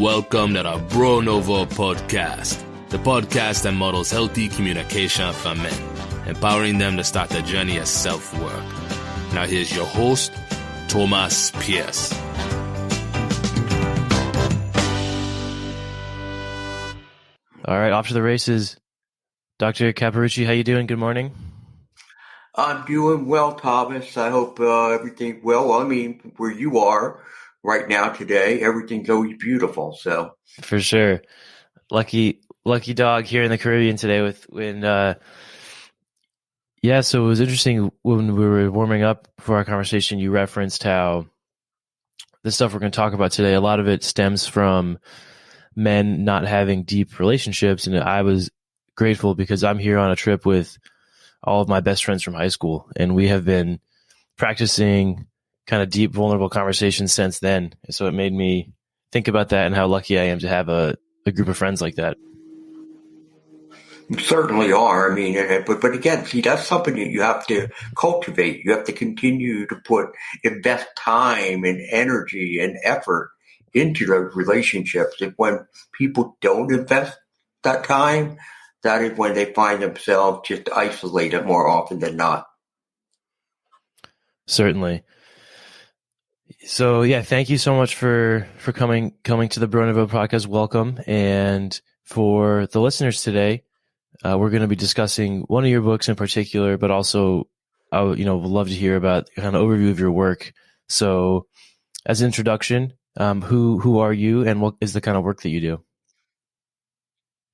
welcome to the Nouveau podcast, the podcast that models healthy communication for men, empowering them to start the journey of self-work. Now here's your host, Thomas Pierce. All right, off to the races. Dr. Caparrucci, how you doing? Good morning. I'm doing well, Thomas. I hope everything's well. I mean, where you are right now today, everything's always beautiful. So for sure, lucky dog here in the Caribbean today. So it was interesting when we were warming up for our conversation. You referenced how the stuff we're going to talk about today, a lot of it stems from men not having deep relationships, and I was grateful because I'm here on a trip with all of my best friends from high school, and we have been practicing kind of deep, vulnerable conversations since then. So it made me think about that and how lucky I am to have a group of friends like that. you certainly are. I mean, but again, see, that's something that you have to cultivate. You have to continue to invest time and energy and effort into those relationships. If when people don't invest that time, that is when they find themselves just isolated more often than not. Certainly. So yeah, thank you so much for coming to the Nouveau podcast. Welcome. And for the listeners today, we're going to be discussing one of your books in particular, but also I would love to hear about kind of overview of your work. So as an introduction, who are you and what is the kind of work that you do?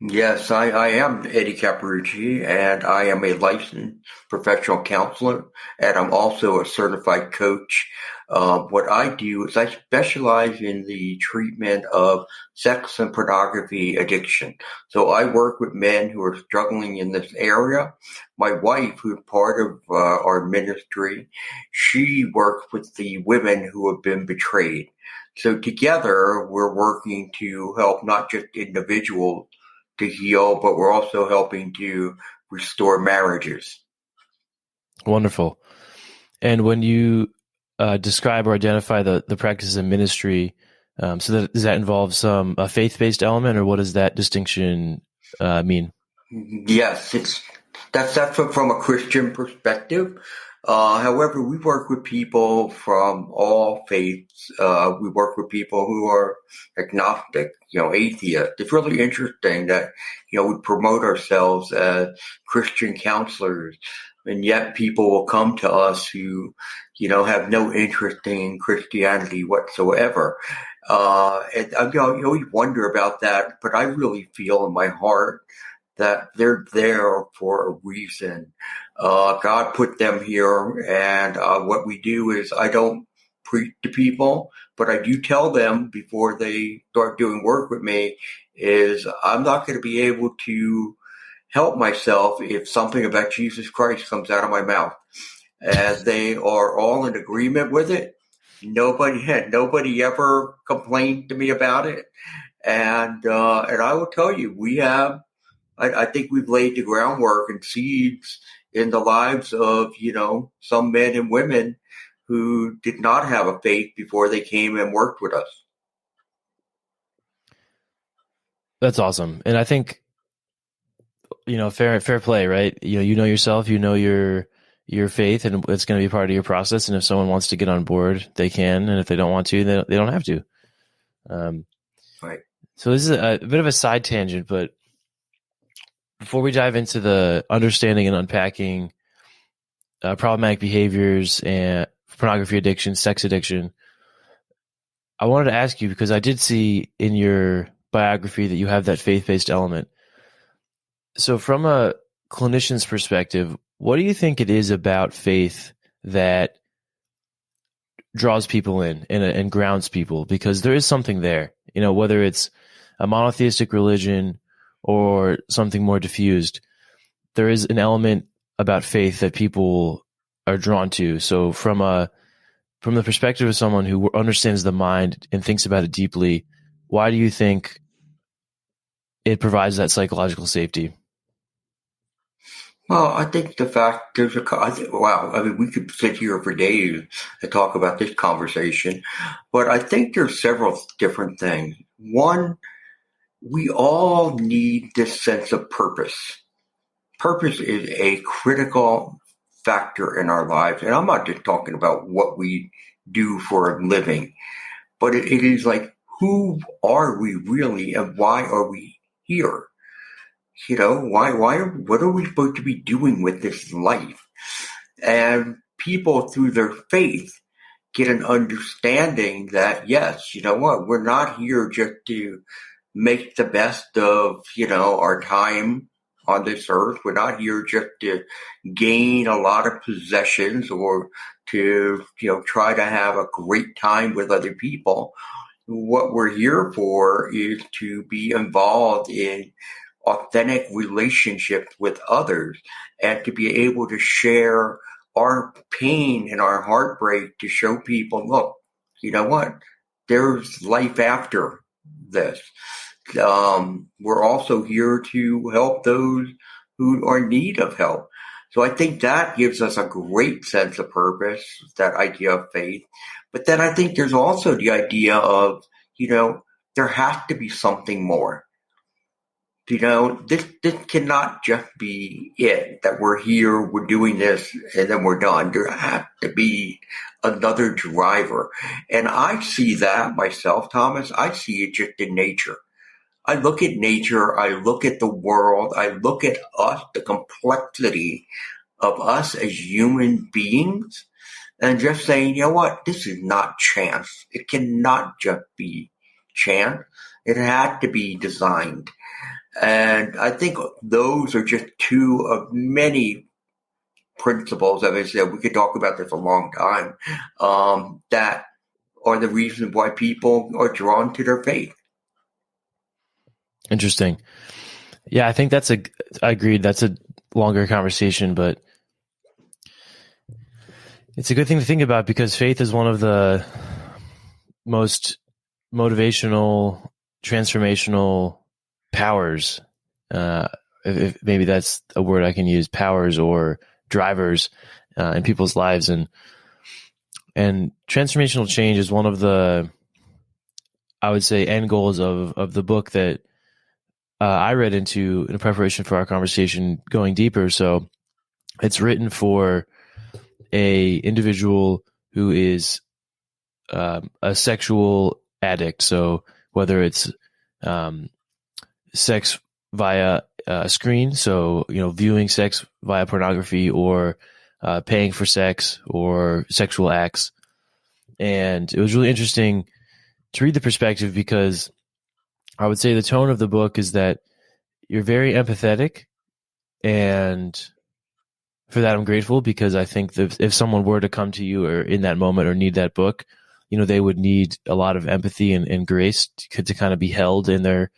Yes, I am Eddie Capparucci, and I am a licensed professional counselor, and I'm also a certified coach. What I do is I specialize in the treatment of sex and pornography addiction. So I work with men who are struggling in this area. My wife, who is part of our ministry, she works with the women who have been betrayed. So together, we're working to help not just individuals to heal, but we're also helping to restore marriages. Wonderful. And when you describe or identify the practices of ministry, does that involve a faith-based element, or what does that distinction mean? Yes, that's from a Christian perspective. However, we work with people from all faiths. We work with people who are agnostic, atheists. It's really interesting that, we promote ourselves as Christian counselors, and yet people will come to us who, have no interest in Christianity whatsoever. And you always wonder about that, but I really feel in my heart that they're there for a reason. God put them here, and what we do is I don't preach to people, but I do tell them before they start doing work with me is I'm not going to be able to help myself if something about Jesus Christ comes out of my mouth. As they are all in agreement with it, nobody ever complained to me about it, and I will tell you, we have. I think we've laid the groundwork and seeds in the lives of, some men and women who did not have a faith before they came and worked with us. That's awesome. And I think, fair play, right? You know yourself, your faith, and it's going to be part of your process. And if someone wants to get on board, they can. And if they don't want to, they don't have to. Right. So this is a bit of a side tangent, but before we dive into the understanding and unpacking problematic behaviors and pornography addiction, sex addiction, I wanted to ask you, because I did see in your biography that you have that faith-based element. So from a clinician's perspective, what do you think it is about faith that draws people in and grounds people? Because there is something there, whether it's a monotheistic religion or something more diffused, there is an element about faith that people are drawn to. So from the perspective of someone who understands the mind and thinks about it deeply, why do you think it provides that psychological safety? Well, I think the fact we could sit here for days and talk about this conversation, but I think there's several different things. One, we all need this sense of purpose. Purpose is a critical factor in our lives. And I'm not just talking about what we do for a living, but it is like, who are we really and why are we here? What are we supposed to be doing with this life? And people, through their faith, get an understanding that, yes, you know what, we're not here just to make the best of, our time on this earth. We're not here just to gain a lot of possessions or to, try to have a great time with other people. What we're here for is to be involved in authentic relationships with others and to be able to share our pain and our heartbreak to show people, look, you know what? There's life after this. We're also here to help those who are in need of help. So I think that gives us a great sense of purpose, that idea of faith. But then I think there's also the idea of, there has to be something more. This cannot just be it, that we're here, we're doing this, and then we're done. There has to be another driver. And I see that myself, Thomas. I see it just in nature. I look at nature, I look at the world, I look at us, the complexity of us as human beings, and just saying, you know what, this is not chance. It cannot just be chance. It had to be designed. And I think those are just two of many principles, as I said, we could talk about this a long time, that are the reason why people are drawn to their faith. Interesting. Yeah, I think I agreed. That's a longer conversation, but it's a good thing to think about because faith is one of the most motivational, transformational powers. If maybe that's a word I can use, powers or drivers in people's lives. And transformational change is one of the, I would say, end goals of the book that I read into in preparation for our conversation going deeper. So it's written for a individual who is a sexual addict. So whether it's sex via a screen, so viewing sex via pornography, or paying for sex or sexual acts. And it was really interesting to read the perspective because I would say the tone of the book is that you're very empathetic, and for that I'm grateful, because I think that if someone were to come to you or in that moment or need that book, they would need a lot of empathy and grace to kind of be held in their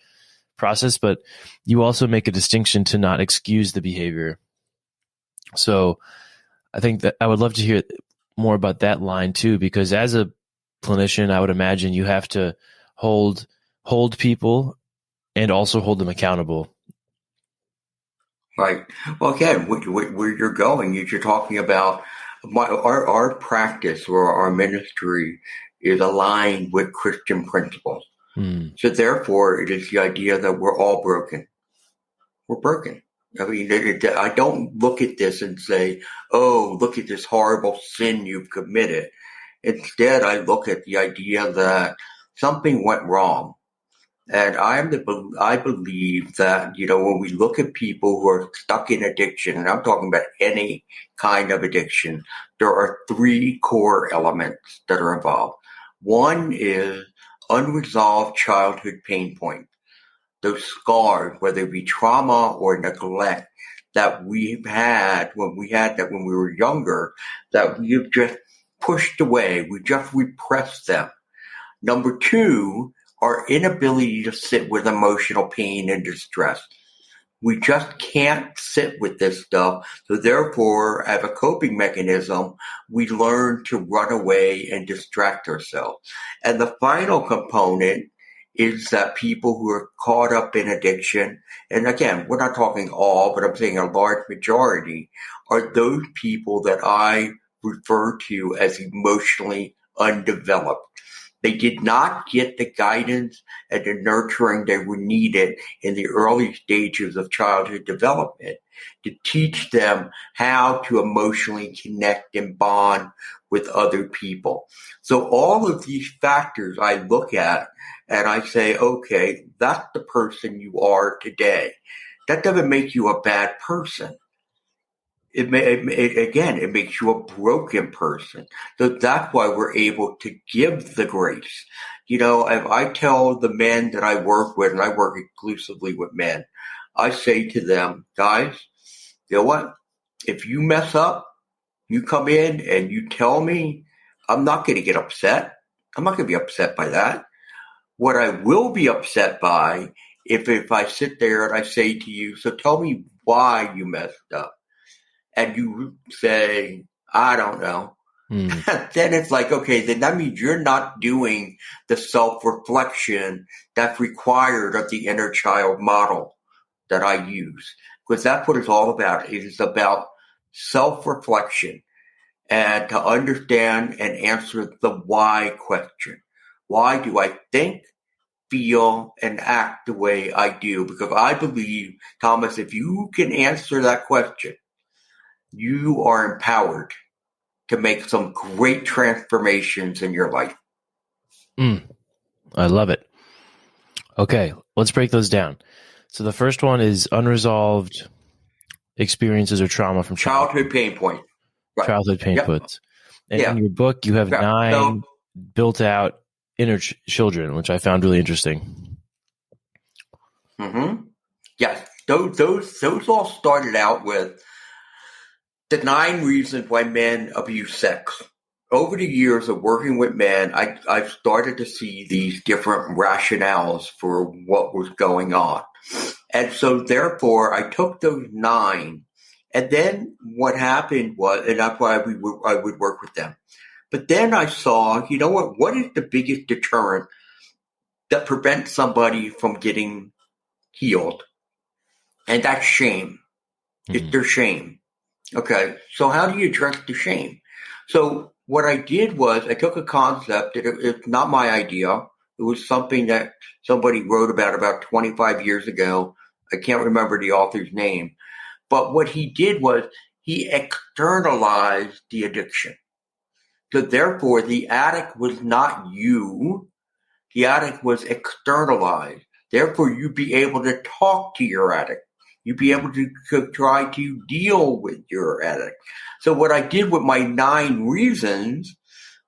process. But you also make a distinction to not excuse the behavior. So I think that I would love to hear more about that line too, because as a clinician, I would imagine you have to hold people and also hold them accountable. Right. Well, again, where you're going is you're talking about our practice or our ministry is aligned with Christian principles. So therefore, it is the idea that we're all broken. We're broken. I mean, I don't look at this and say, oh, look at this horrible sin you've committed. Instead, I look at the idea that something went wrong. And I believe that, when we look at people who are stuck in addiction, and I'm talking about any kind of addiction, there are three core elements that are involved. One is unresolved childhood pain points. Those scars, whether it be trauma or neglect that we've had when we were younger, that we've just pushed away. We just repressed them. Number two, our inability to sit with emotional pain and distress. We just can't sit with this stuff. So therefore, as a coping mechanism, we learn to run away and distract ourselves. And the final component is that people who are caught up in addiction, and again, we're not talking all, but I'm saying a large majority, are those people that I refer to as emotionally undeveloped. They did not get the guidance and the nurturing they were needed in the early stages of childhood development to teach them how to emotionally connect and bond with other people. So all of these factors I look at and I say, okay, that's the person you are today. That doesn't make you a bad person. It makes you a broken person. So that's why we're able to give the grace. If I tell the men that I work with, and I work exclusively with men, I say to them, guys, you know what? If you mess up, you come in and you tell me, I'm not going to get upset. I'm not going to be upset by that. What I will be upset by if I sit there and I say to you, so tell me why you messed up. And you say, I don't know. Then it's like, okay, then that means you're not doing the self-reflection that's required of the inner child model that I use. Because that's what it's all about. It is about self-reflection and to understand and answer the why question. Why do I think, feel, and act the way I do? Because I believe, Thomas, if you can answer that question, you are empowered to make some great transformations in your life. I love it. Okay, let's break those down. So the first one is unresolved experiences or trauma from childhood pain points. Right. Childhood pain points. And in your book, you have 9 built out inner children, which I found really interesting. Yes, those all started out with the 9 reasons why men abuse sex. Over the years of working with men, I've started to see these different rationales for what was going on. And so therefore, I took those 9, and then what happened was, and that's why I would work with them. But then I saw, you know what is the biggest deterrent that prevents somebody from getting healed? And that's shame. It's their shame. Okay, so how do you address the shame? So what I did was I took a concept that it's not my idea. It was something that somebody wrote about 25 years ago. I can't remember the author's name. But what he did was he externalized the addiction. So therefore, the addict was not you. The addict was externalized. Therefore, you'd be able to talk to your addict. You'd be able to try to deal with your addict. So what I did with my 9 reasons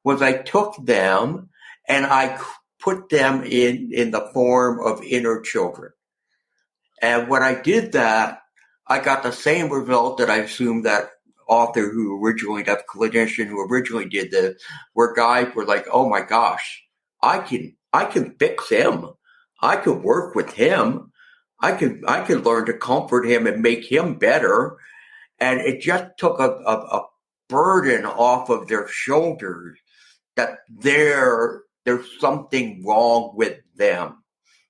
was I took them and I put them in the form of inner children. And when I did that, I got the same result that I assumed that author that clinician who originally did this, where guys were like, oh my gosh, I can fix him. I could work with him. I could learn to comfort him and make him better. And it just took a burden off of their shoulders that there's something wrong with them.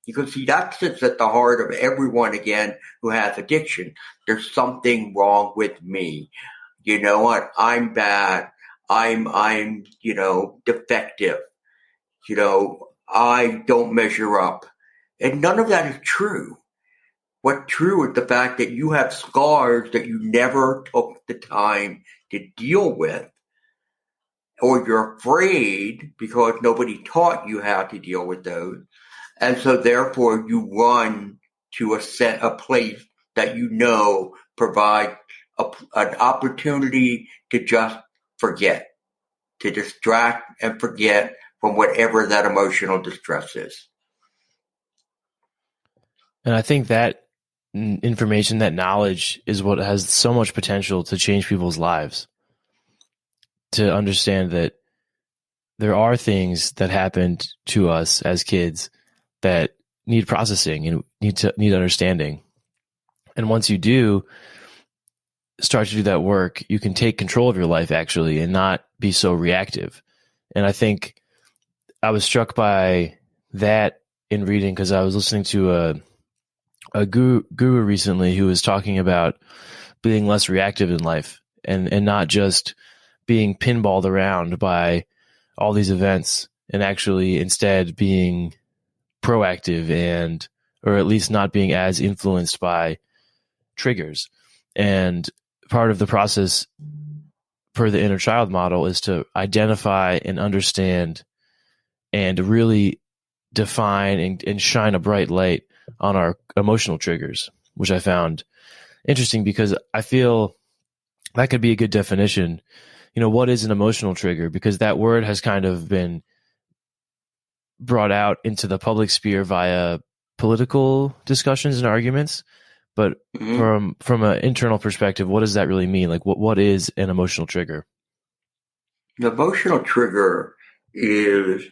Because see, that sits at the heart of everyone, again, who has addiction. There's something wrong with me. You know what? I'm bad. I'm defective. I don't measure up. And none of that is true. What's true is the fact that you have scars that you never took the time to deal with, or you're afraid because nobody taught you how to deal with those. And so therefore you run to a place that provide an opportunity to just forget, to distract and forget from whatever that emotional distress is. And I think that information, that knowledge is what has so much potential to change people's lives. To understand that there are things that happened to us as kids that need processing and need understanding. And once you do start to do that work, you can take control of your life actually and not be so reactive. And I think I was struck by that in reading because I was listening to a guru recently who was talking about being less reactive in life and not just being pinballed around by all these events and actually instead being proactive or at least not being as influenced by triggers. And part of the process per the inner child model is to identify and understand and really define and shine a bright light on our emotional triggers, which I found interesting because I feel that could be a good definition. What is an emotional trigger? Because that word has kind of been brought out into the public sphere via political discussions and arguments. But from an internal perspective, what does that really mean? Like, what is an emotional trigger? The emotional trigger is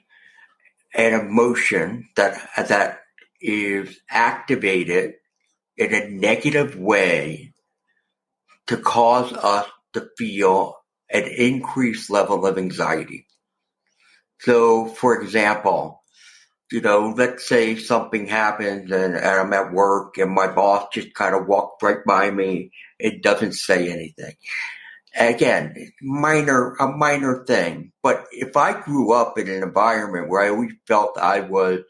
an emotion that is activated in a negative way to cause us to feel an increased level of anxiety. So, for example, let's say something happens and I'm at work and my boss just kind of walked right by me. It doesn't say anything. Again, a minor thing. But if I grew up in an environment where I always felt I was,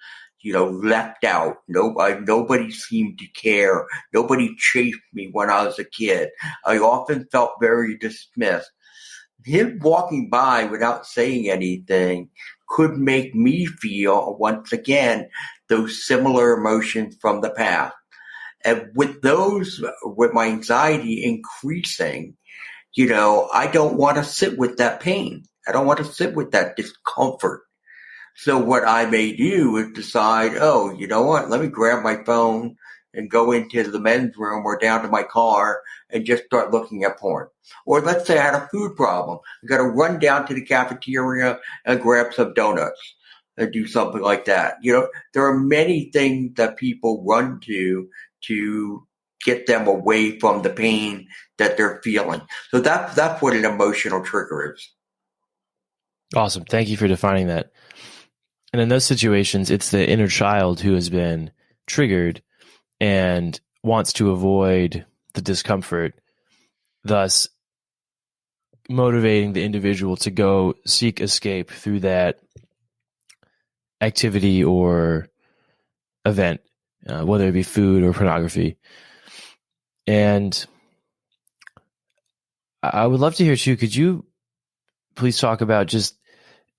left out, nobody seemed to care, nobody chased me when I was a kid, I often felt very dismissed. Him walking by without saying anything could make me feel, once again, those similar emotions from the past. And with my anxiety increasing, I don't want to sit with that pain. I don't want to sit with that discomfort. So what I may do is decide, oh, you know what? Let me grab my phone and go into the men's room or down to my car and just start looking at porn. Or let's say I had a food problem. I got to run down to the cafeteria and grab some donuts and do something like that. There are many things that people run to get them away from the pain that they're feeling. So that's what an emotional trigger is. Awesome. Thank you for defining that. And in those situations, it's the inner child who has been triggered and wants to avoid the discomfort, thus motivating the individual to go seek escape through that activity or event, whether it be food or pornography. And I would love to hear too, could you please talk about just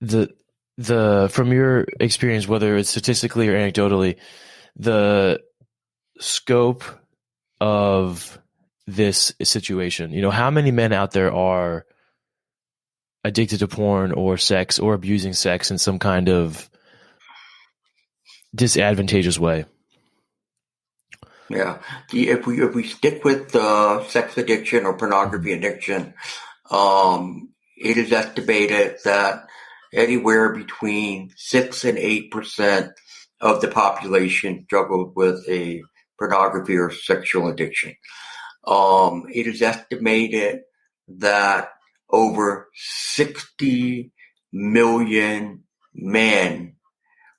the from your experience, whether it's statistically or anecdotally, the scope of this situation? How many men out there are addicted to porn or sex or abusing sex in some kind of disadvantageous way? Yeah. If we stick with sex addiction or pornography addiction, it is estimated that anywhere between 6 and 8% of the population struggled with a pornography or sexual addiction. It is estimated that over 60 million men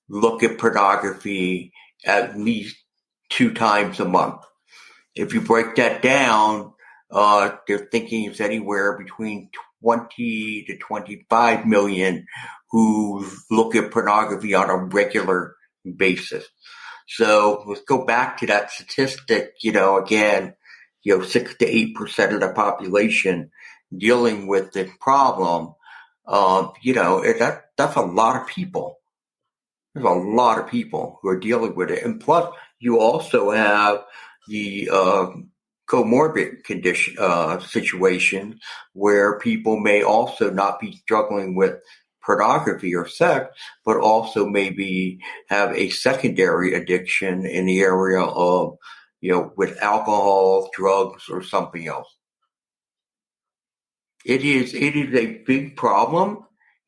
look at pornography at least 2 times a month. If you break that down, they're thinking it's anywhere between 20 to 25 million who look at pornography on a regular basis. So let's go back to that statistic, again, 6 to 8% of the population dealing with this problem. That's a lot of people. There's a lot of people who are dealing with it. And plus, you also have the comorbid condition situation where people may also not be struggling with pornography or sex, but also maybe have a secondary addiction in the area of, with alcohol, drugs, or something else. It is a big problem.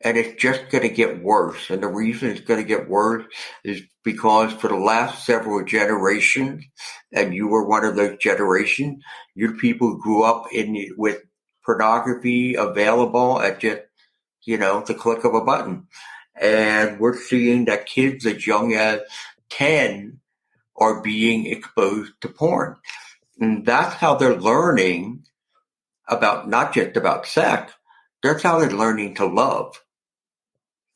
And it's just going to get worse. And the reason it's going to get worse is because for the last several generations, and you were one of those generations, you people who grew up with pornography available at just, the click of a button. And we're seeing that kids as young as 10 are being exposed to porn. And that's how they're learning about, not just about sex, that's how they're learning to love.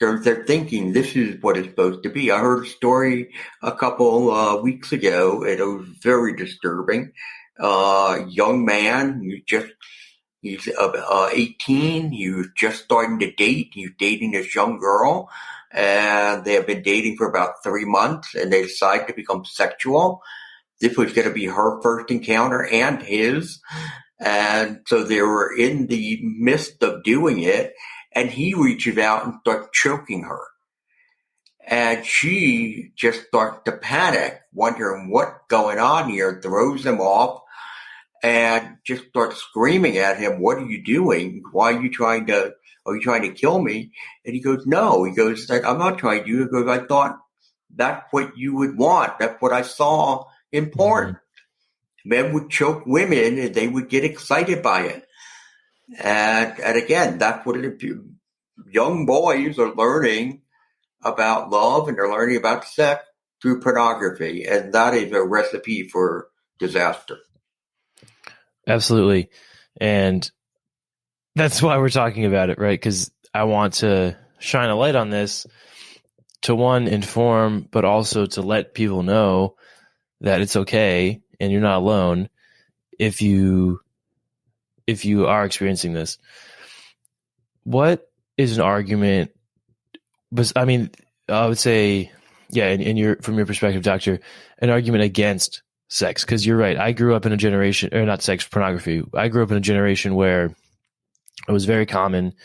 they're thinking this is what it's supposed to be. I heard a story a couple weeks ago, and it was very disturbing. Young man, he's 18. He was just starting to date. He's dating this young girl, and they have been dating for about 3 months, and they decided to become sexual. This was going to be her first encounter and his. And so they were in the midst of doing it, and he reaches out and starts choking her. And she just starts to panic, wondering what's going on here, throws him off, and just starts screaming at him, "What are you doing? Why are you trying to kill me?" And he goes, "No." He goes, "I'm not trying to." He goes, "I thought that's what you would want. That's what I saw in porn." Men would choke women and they would get excited by it. And again, that's what young boys are learning about love, and they're learning about sex through pornography. And that is a recipe for disaster. Absolutely. And that's why we're talking about it, right? Because I want to shine a light on this to, one, inform, but also to let people know that it's okay and you're not alone if you are experiencing this. What is an argument? But I mean, I would say, yeah, from your perspective, Doctor, an argument against sex, because you're right. I grew up in a generation, or not sex, pornography. I grew up in a generation where it was very common.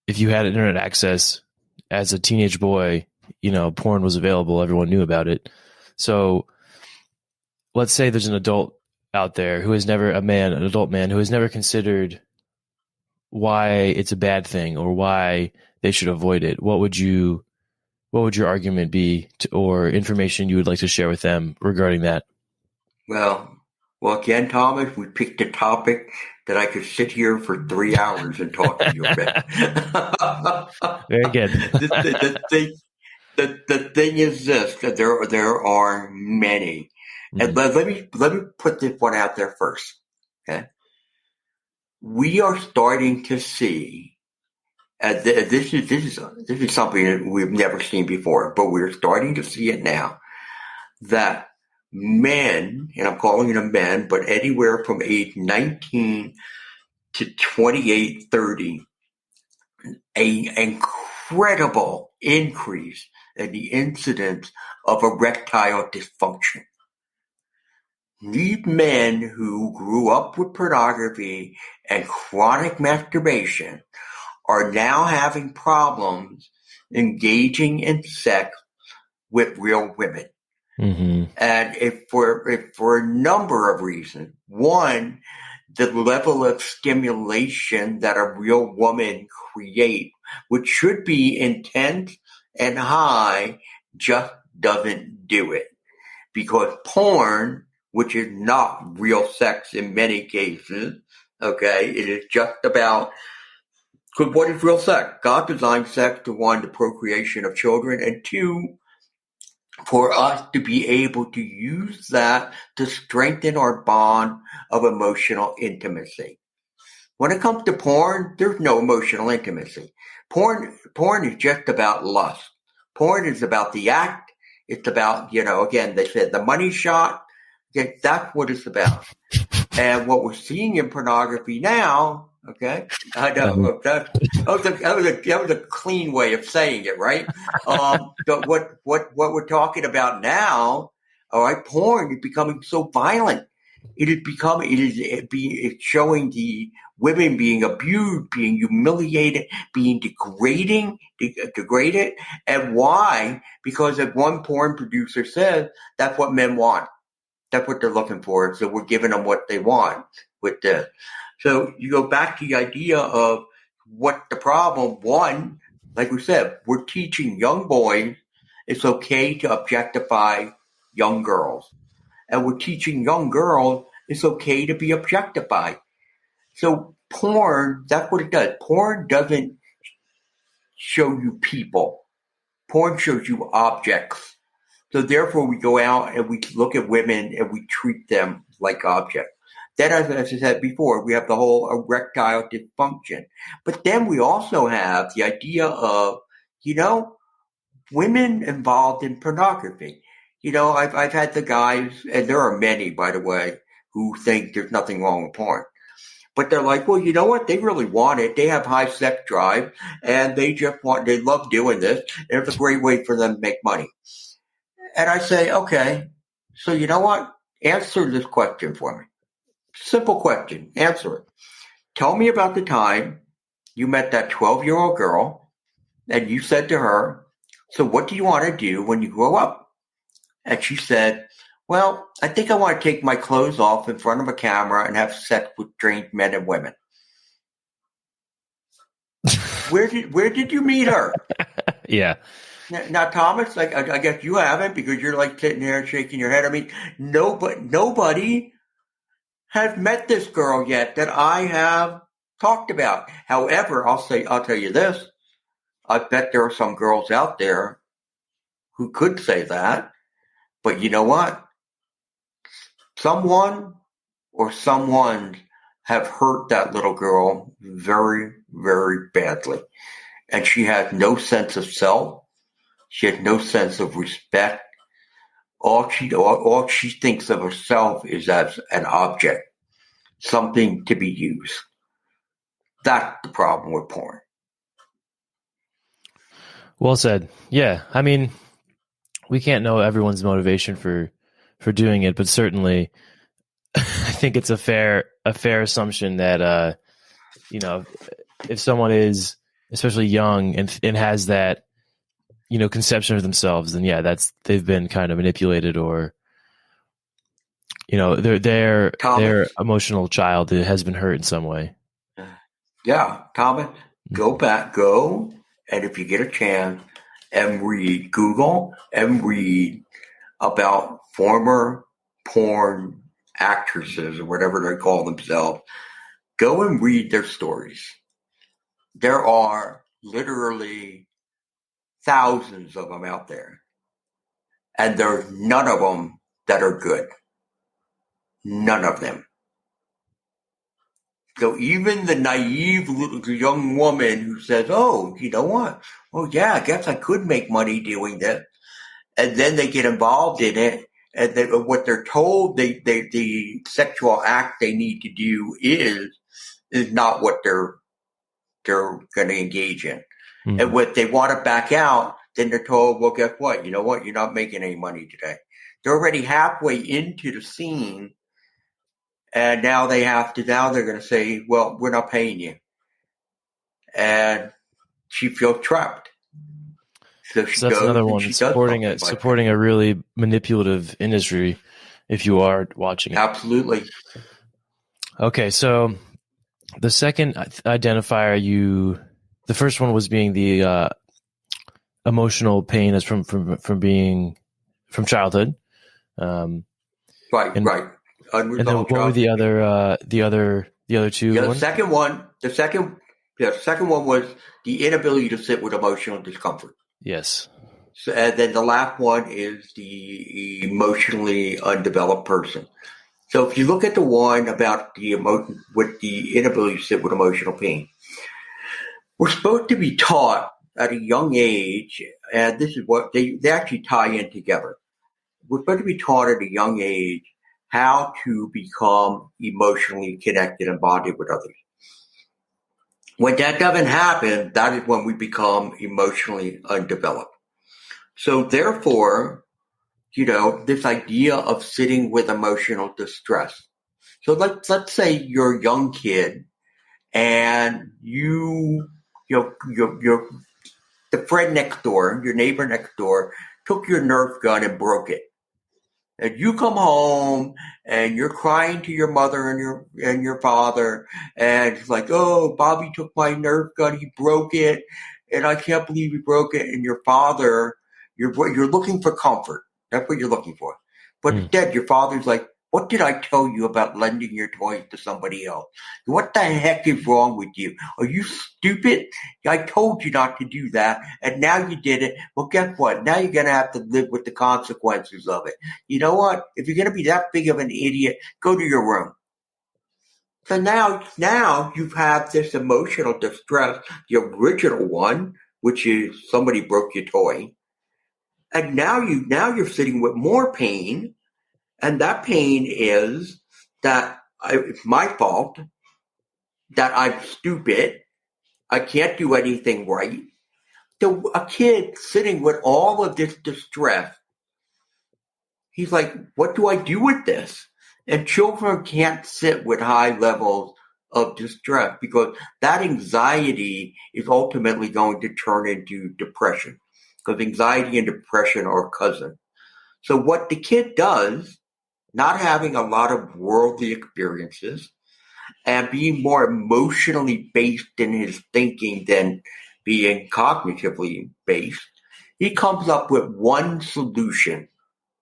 If you had internet access as a teenage boy, porn was available. Everyone knew about it. So let's say there's an adult out there who has never, an adult man who has never considered why it's a bad thing or why they should avoid it. What would your argument be, or information you would like to share with them regarding that? Well, again, Thomas, we picked a topic that I could sit here for 3 hours and talk to you about. Very good. The thing is this, that there are many. And let me put this one out there first. Okay, we are starting to see, this is something that we've never seen before, but we're starting to see it now, that men, and I'm calling them men, but anywhere from age 19 to 28, 30, an incredible increase in the incidence of erectile dysfunction. These men who grew up with pornography and chronic masturbation are now having problems engaging in sex with real women. Mm-hmm. And if for a number of reasons. One, the level of stimulation that a real woman creates, which should be intense and high, just doesn't do it. Because porn, which is not real sex in many cases, okay, it is just about, because what is real sex? God designed sex to, one, the procreation of children, and two, for us to be able to use that to strengthen our bond of emotional intimacy. When it comes to porn, there's no emotional intimacy. Porn is just about lust. Porn is about the act. It's about, again, they said the money shot. Okay, that's what it's about. And what we're seeing in pornography now, okay, I know that was a clean way of saying it, right? But what we're talking about now, all right, porn is becoming so violent. It's showing the women being abused, being humiliated, being degraded. And why? Because as one porn producer said, that's what men want. That's what they're looking for. So we're giving them what they want with this. So you go back to the idea of what the problem. One, like we said, we're teaching young boys it's okay to objectify young girls. And we're teaching young girls it's okay to be objectified. So porn, that's what it does. Porn doesn't show you people. Porn shows you objects. So therefore we go out and we look at women and we treat them like objects. Then, as I said before, we have the whole erectile dysfunction. But then we also have the idea of, women involved in pornography. I've had the guys, and there are many, by the way, who think there's nothing wrong with porn. But they're like, well, you know what? They really want it. They have high sex drive, and they love doing this, and it's a great way for them to make money. And I say, okay, so you know what? Answer this question for me. Simple question. Answer it. Tell me about the time you met that 12-year-old girl, and you said to her, so what do you want to do when you grow up? And she said, well, I think I want to take my clothes off in front of a camera and have sex with strange men and women. Where did you meet her? Yeah. Now, Thomas, I guess you haven't, because you're like sitting there and shaking your head. I mean, nobody has met this girl yet that I have talked about. However, I'll tell you this. I bet there are some girls out there who could say that. But you know what? Someone or someone have hurt that little girl very, very badly. And she has no sense of self. She has no sense of respect. All she thinks of herself is as an object, something to be used. That's the problem with porn. Well said. Yeah. I mean, we can't know everyone's motivation for doing it, but certainly I think it's a fair assumption that, if someone is especially young and has that, conception of themselves, then yeah, they've been kind of manipulated, or, their emotional child has been hurt in some way. Yeah. Thomas, go. And if you get a chance, and Google and read about former porn actresses or whatever they call themselves. Go and read their stories. There are literally thousands of them out there. And there's none of them that are good. None of them. So even the naive little young woman who says, oh, you know what? Oh, yeah, I guess I could make money doing this. And then they get involved in it. And then what they're told the sexual act they need to do is not what they're going to engage in. Mm-hmm. And when they want to back out, then they're told, well, guess what? You know what? You're not making any money today. They're already halfway into the scene. And now they're going to say, well, we're not paying you. And she feels trapped. So that's another one, supporting a really manipulative industry if you are watching it. Absolutely. Okay, so the second identifier the first one was being the emotional pain that's from childhood. Right. And then what were the other two? Yeah, the second one was the inability to sit with emotional discomfort. Yes. So, and then the last one is the emotionally undeveloped person. So if you look at the one about the emotion with the inability to sit with emotional pain, we're supposed to be taught at a young age, and this is what they actually tie in together. We're supposed to be taught at a young age how to become emotionally connected and bonded with others. When that doesn't happen, that is when we become emotionally undeveloped. So therefore, this idea of sitting with emotional distress. So let's say you're a young kid and you're the friend next door, your neighbor next door, took your Nerf gun and broke it. And you come home and you're crying to your mother and your father, and it's like, oh, Bobby took my Nerf gun, he broke it, and I can't believe he broke it. And your father, you're looking for comfort. That's what you're looking for. But instead, your father's like, what did I tell you about lending your toys to somebody else? What the heck is wrong with you? Are you stupid? I told you not to do that, and now you did it. Well, guess what? Now you're going to have to live with the consequences of it. You know what? If you're going to be that big of an idiot, go to your room. So now you have this emotional distress, the original one, which is somebody broke your toy. And now you're sitting with more pain. And that pain is that it's my fault, that I'm stupid, I can't do anything right. So a kid sitting with all of this distress, he's like, what do I do with this? And children can't sit with high levels of distress because that anxiety is ultimately going to turn into depression, because anxiety and depression are cousins. So what the kid does, not having a lot of worldly experiences and being more emotionally based in his thinking than being cognitively based, he comes up with one solution,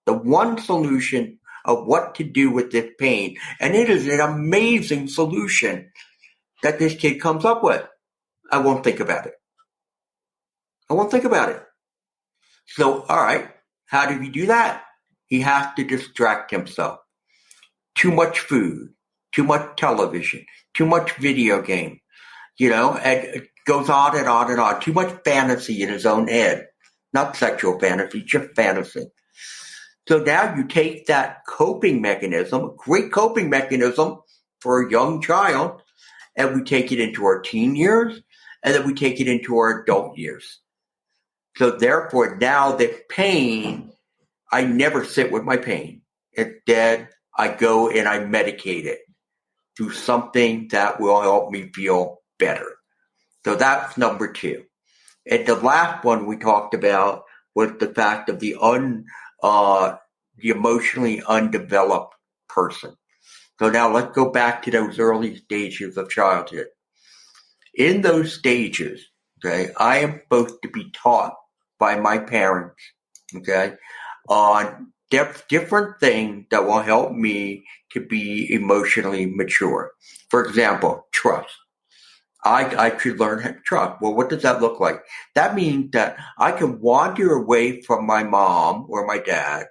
the one solution of what to do with this pain. And it is an amazing solution that this kid comes up with. I won't think about it. I won't think about it. So, all right, how do we do that? He has to distract himself. Too much food, too much television, too much video game, and it goes on and on and on. Too much fantasy in his own head. Not sexual fantasy, just fantasy. So now you take that coping mechanism, a great coping mechanism for a young child, and we take it into our teen years, and then we take it into our adult years. So therefore, now the pain, I never sit with my pain. Instead, I go and I medicate it through something that will help me feel better. So that's number 2. And the last one we talked about was the fact of the emotionally undeveloped person. So now let's go back to those early stages of childhood. In those stages, okay, I am supposed to be taught by my parents, okay, on different things that will help me to be emotionally mature. For example, trust. I should learn how to trust. Well, what does that look like? That means that I can wander away from my mom or my dad,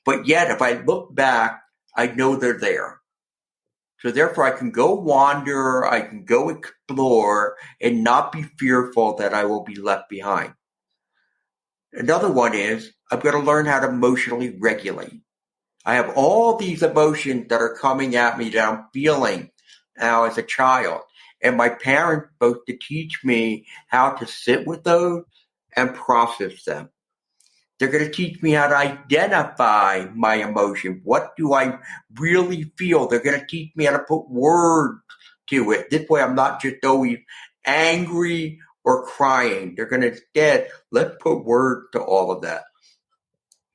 but yet if I look back, I know they're there. So therefore, I can go wander, I can go explore, and not be fearful that I will be left behind. Another one is I've got to learn how to emotionally regulate. I have all these emotions that are coming at me that I'm feeling now as a child. And my parents both to teach me how to sit with those and process them. They're going to teach me how to identify my emotion. What do I really feel? They're going to teach me how to put words to it. This way I'm not just always angry or crying. They're going to instead, let's put words to all of that.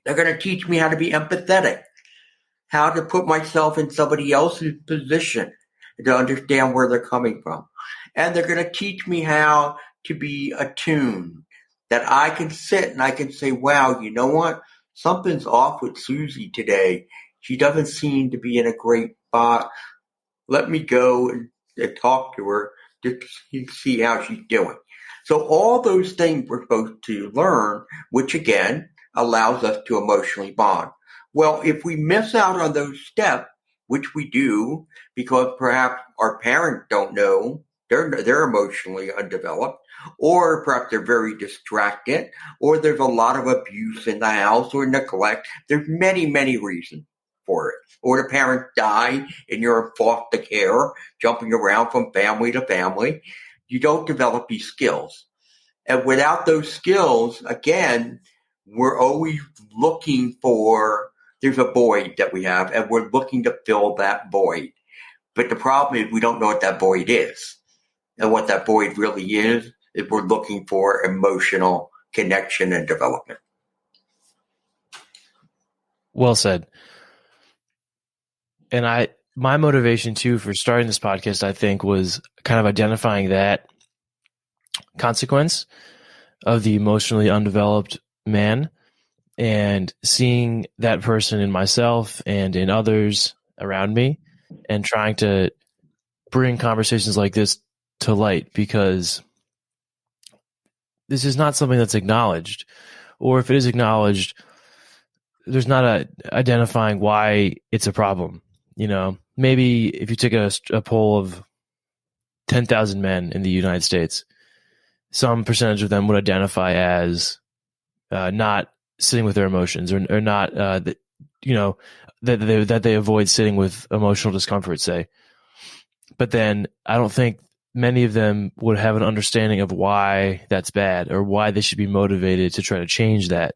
They're going to teach me how to be empathetic, how to put myself in somebody else's position to understand where they're coming from. And they're going to teach me how to be attuned, that I can sit and I can say, wow, you know what? Something's off with Susie today. She doesn't seem to be in a great spot. Let me go and talk to her to see how she's doing. So all those things we're supposed to learn, which again allows us to emotionally bond. Well, if we miss out on those steps, which we do because perhaps our parents don't know, they're emotionally undeveloped, or perhaps they're very distracted, or there's a lot of abuse in the house or neglect. There's many, many reasons for it. Or the parents die and you're in foster care, jumping around from family to family. You don't develop these skills. And without those skills, again, we're always looking for, there's a void that we have, and we're looking to fill that void. But the problem is we don't know what that void is. And what that void really is we're looking for emotional connection and development. Well said. And my motivation too for starting this podcast, I think, was kind of identifying that consequence of the emotionally undeveloped man and seeing that person in myself and in others around me and trying to bring conversations like this to light, because this is not something that's acknowledged, or if it is acknowledged, there's not a identifying why it's a problem. maybe if you took a poll of 10,000 men in the United States, some percentage of them would identify as not sitting with their emotions, or not that they avoid sitting with emotional discomfort, say. But then I don't think many of them would have an understanding of why that's bad, or why they should be motivated to try to change that.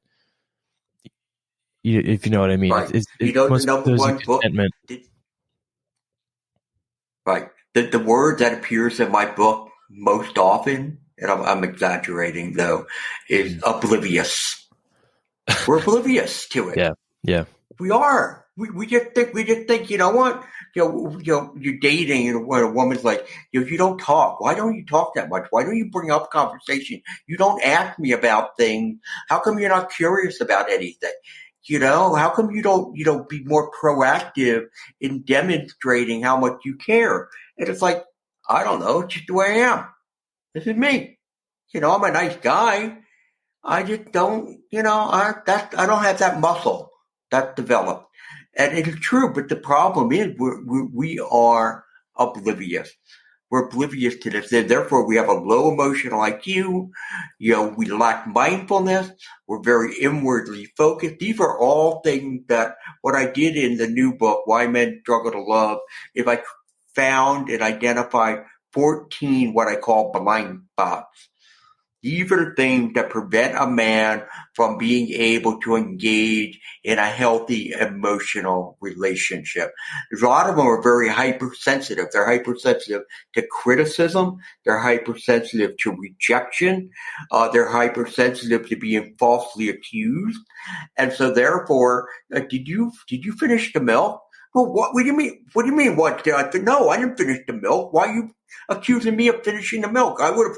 If you know what I mean. Right. Most the number one book. contentment. Right. The word that appears in my book most often, and I'm exaggerating though, is oblivious. We're oblivious to it. Yeah. We are. We just think, you know what? You're dating, and when a woman's like, you don't talk. Why don't you talk that much? Why don't you bring up conversation? You don't ask me about things. How come you're not curious about anything? How come you don't be more proactive in demonstrating how much you care? And it's like, I don't know. It's just the way I am. This is me. I'm a nice guy. I just don't, I don't have that muscle that's developed. And it is true, but the problem is we are oblivious. We're oblivious to this. Therefore, we have a low emotional IQ. We lack mindfulness. We're very inwardly focused. These are all things that what I did in the new book, Why Men Struggle to Love, if I found and identified 14 what I call blind spots. These are things that prevent a man from being able to engage in a healthy emotional relationship. A lot of them are very hypersensitive. They're hypersensitive to criticism. They're hypersensitive to rejection. They're hypersensitive to being falsely accused. And so therefore, did you finish the milk? Well, what do you mean? What do you mean? What? No, I didn't finish the milk. Why are you accusing me of finishing the milk? I would have.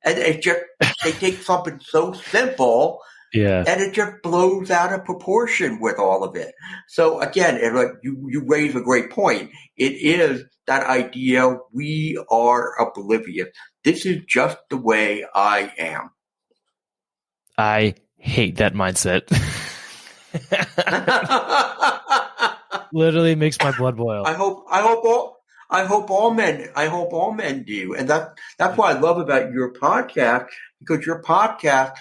And it just, they take something so simple, and it just blows out of proportion with all of it. So again, you raise a great point. It is that idea we are oblivious. This is just the way I am. I hate that mindset. Literally makes my blood boil. I hope all men do. And that's what I love about your podcast, because your podcast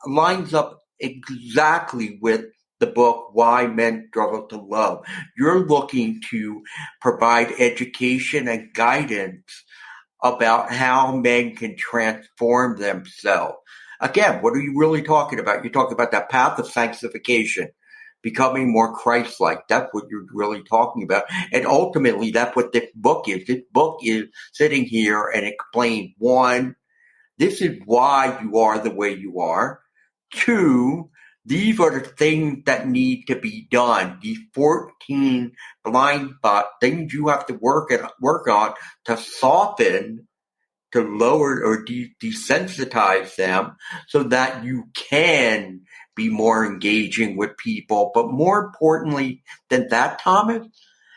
lines up exactly with the book, Why Men Struggle to Love. You're looking to provide education and guidance about how men can transform themselves. Again, what are you really talking about? You're talking about that path of sanctification, becoming more Christ-like. That's what you're really talking about. And ultimately, that's what this book is. This book is sitting here and explain, one, this is why you are the way you are. Two, these are the things that need to be done. These 14 blind spot things you have to work on to soften, to lower or desensitize them, so that you can be more engaging with people. But more importantly than that, Thomas,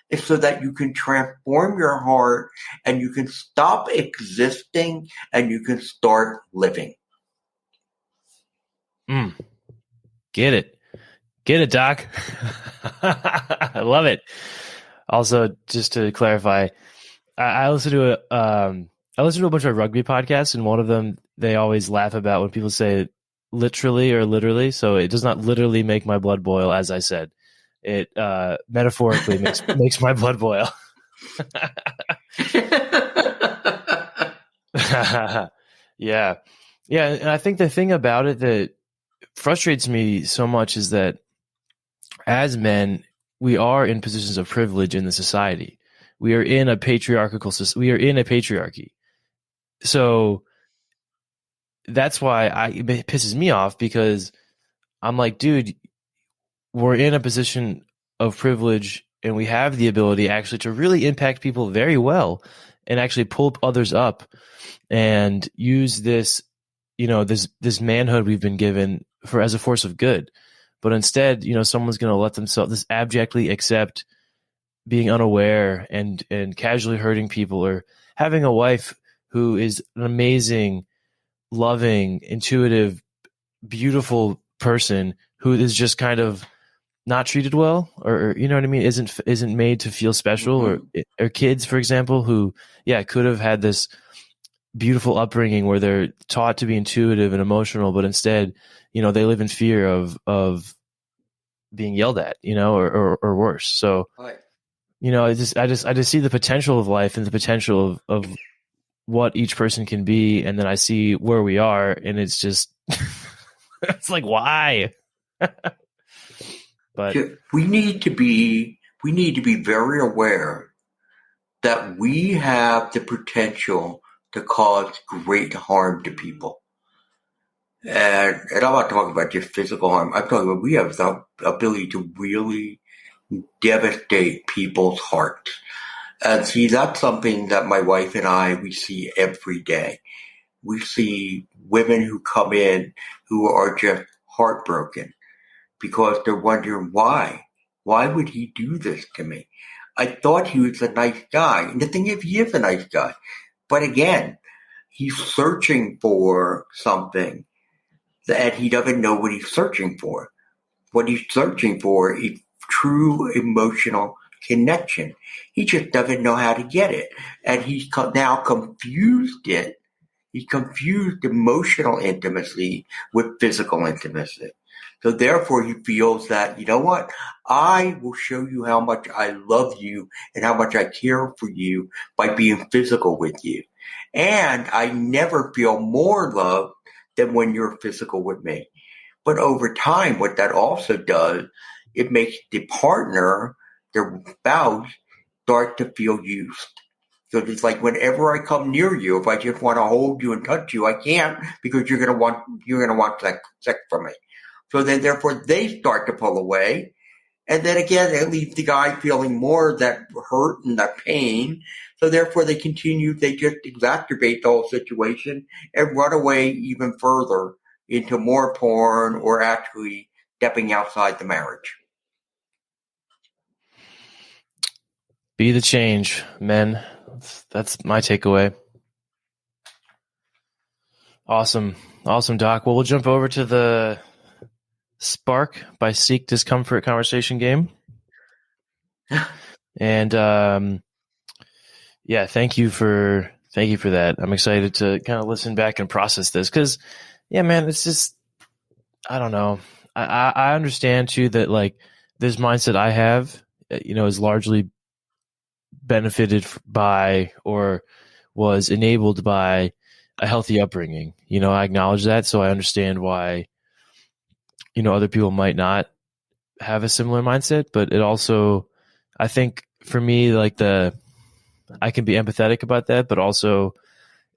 is so that you can transform your heart and you can stop existing and you can start living. Get it, Doc. I love it. Also, just to clarify, I listen to a bunch of rugby podcasts, and one of them, they always laugh about when people say literally or literally. So it does not literally make my blood boil, as I said. It metaphorically makes my blood boil. Yeah. And I think the thing about it that frustrates me so much is that as men, we are in positions of privilege in the society. We are in a we are in a patriarchy. So that's why it pisses me off, because I'm like, dude, we're in a position of privilege and we have the ability actually to really impact people very well and actually pull others up and use this, this manhood we've been given as a force of good. But instead, someone's going to let themselves this abjectly accept being unaware and casually hurting people, or having a wife who is an amazing, loving, intuitive, beautiful person who is just kind of not treated well, or you know what I mean, isn't made to feel special, or kids, for example, who could have had this beautiful upbringing where they're taught to be intuitive and emotional, but instead, they live in fear of being yelled at, or worse. So, Right. I just see the potential of life and the potential of what each person can be, and then I see where we are, and it's just it's like, why? But we need to be very aware that we have the potential to cause great harm to people. And I'm not talking about just physical harm. I'm talking about we have the ability to really devastate people's hearts. And see, that's something that my wife and we see every day. We see women who come in who are just heartbroken because they're wondering why. Why would he do this to me? I thought he was a nice guy. And the thing is, he is a nice guy. But again, he's searching for something that he doesn't know what he's searching for. What he's searching for is true emotional connection. He just doesn't know how to get it. And he's now confused it. He confused emotional intimacy with physical intimacy. So therefore he feels that, you know what, I will show you how much I love you and how much I care for you by being physical with you. And I never feel more love than when you're physical with me. But over time, what that also does, it makes the partner, their spouse, start to feel used. So it's like whenever I come near you, if I just want to hold you and touch you, I can't because you're gonna want sex from me. So then therefore they start to pull away. And then again, it leaves the guy feeling more that hurt and that pain. So therefore they just exacerbate the whole situation and run away even further into more porn or actually stepping outside the marriage. Be the change, men. That's my takeaway. Awesome, Doc. Well, we'll jump over to the Spark by Seek Discomfort conversation game. And thank you for that. I'm excited to kind of listen back and process this because, man, it's just, I don't know. I understand too that like this mindset I have, is largely benefited by or was enabled by a healthy upbringing. I acknowledge that, so I understand why, other people might not have a similar mindset, but it also, I think for me, like I can be empathetic about that, but also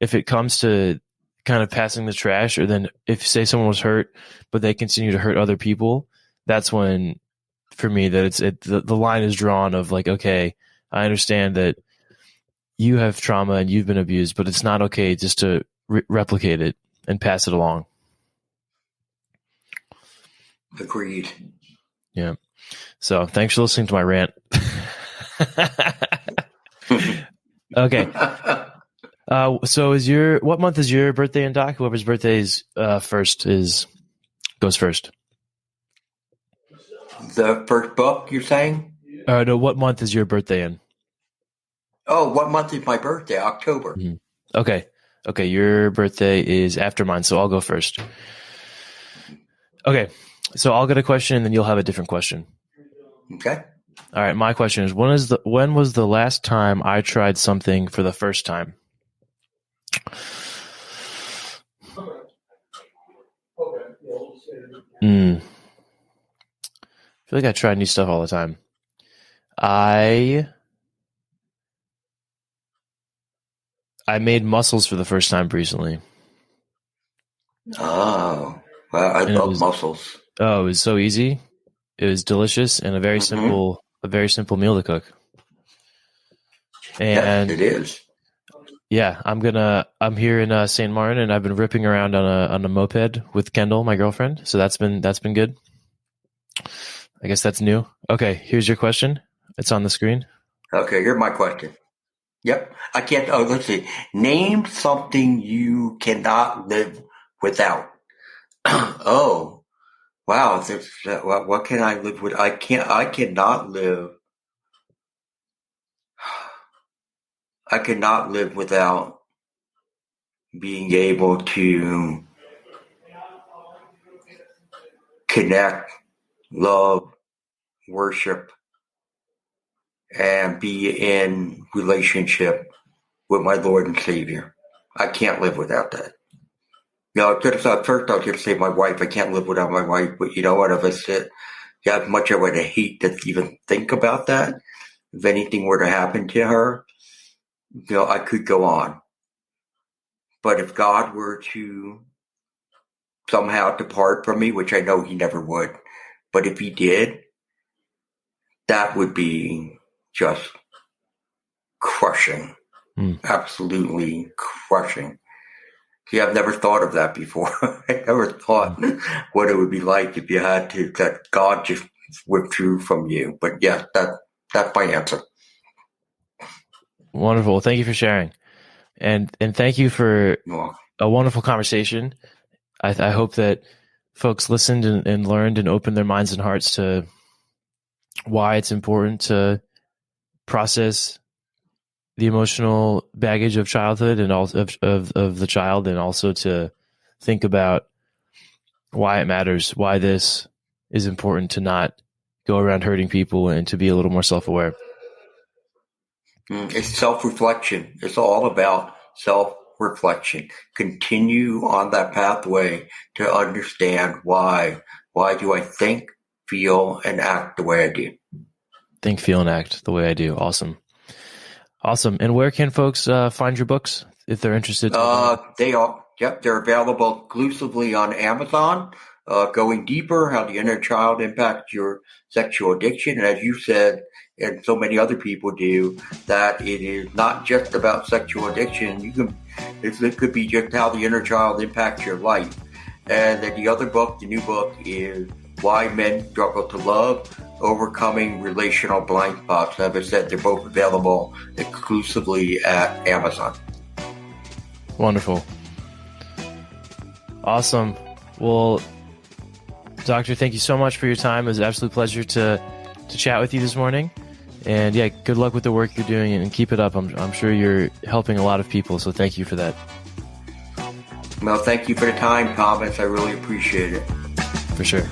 if it comes to kind of passing the trash, or then if say someone was hurt, but they continue to hurt other people, that's when, for me, that the line is drawn of like, okay, I understand that you have trauma and you've been abused, but it's not okay just to replicate it and pass it along. Agreed. Yeah. So thanks for listening to my rant. Okay. So what month is your birthday in, Doc? Whoever's birthday is goes first. The first book, you're saying? No, what month is your birthday in? Oh, what month is my birthday? October. Mm-hmm. Okay, your birthday is after mine, so I'll go first. Okay, so I'll get a question, and then you'll have a different question. Okay. All right, my question is, when was the last time I tried something for the first time? I feel like I try new stuff all the time. I made mussels for the first time recently. Oh, well, I love mussels. Oh, it was so easy. It was delicious and a very simple meal to cook. And yes, it is. Yeah, I'm here in St. Martin, and I've been ripping around on a moped with Kendall, my girlfriend. So that's been good. I guess that's new. Okay, here's your question. It's on the screen. Okay, here's my question. Yep. I can't. Oh, let's see. Name something you cannot live without. Oh, wow, what can I live with? I cannot live. I cannot live without being able to connect, love, worship, and be in relationship with my Lord and Savior. I can't live without that. First I'll just say my wife. I can't live without my wife. But you know what? If I said how much I would hate to even think about that, if anything were to happen to her, I could go on. But if God were to somehow depart from me, which I know He never would, but if He did, that would be just crushing. Absolutely crushing. See, I've never thought of that before. I never thought what it would be like if you had to, that God just withdrew from you. But yeah, that's my answer. Wonderful. Thank you for sharing. And thank you for a wonderful conversation. I hope that folks listened and learned and opened their minds and hearts to why it's important to process the emotional baggage of childhood and also of the child, and also to think about why it matters, why this is important, to not go around hurting people and to be a little more self-aware. It's self-reflection. It's all about self-reflection. Continue on that pathway to understand why. Why do I think, feel, and act the way I do? Think, feel, and act the way I do. Awesome. And where can folks find your books if they're interested? They're available exclusively on Amazon. Going Deeper, How the Inner Child Impacts Your Sexual Addiction. And as you said, and so many other people do, that it is not just about sexual addiction. It could be just how the inner child impacts your life. And then the other book, the new book, is Why Men Struggle to Love, Overcoming Relational Blind Spots. As I said, they're both available exclusively at Amazon. Wonderful. Awesome. Well, Doctor, thank you so much for your time. It was an absolute pleasure to chat with you this morning. And yeah, good luck with the work you're doing, and keep it up. I'm sure you're helping a lot of people, so thank you for that. Well, thank you for the time, Thomas. I really appreciate it. For sure.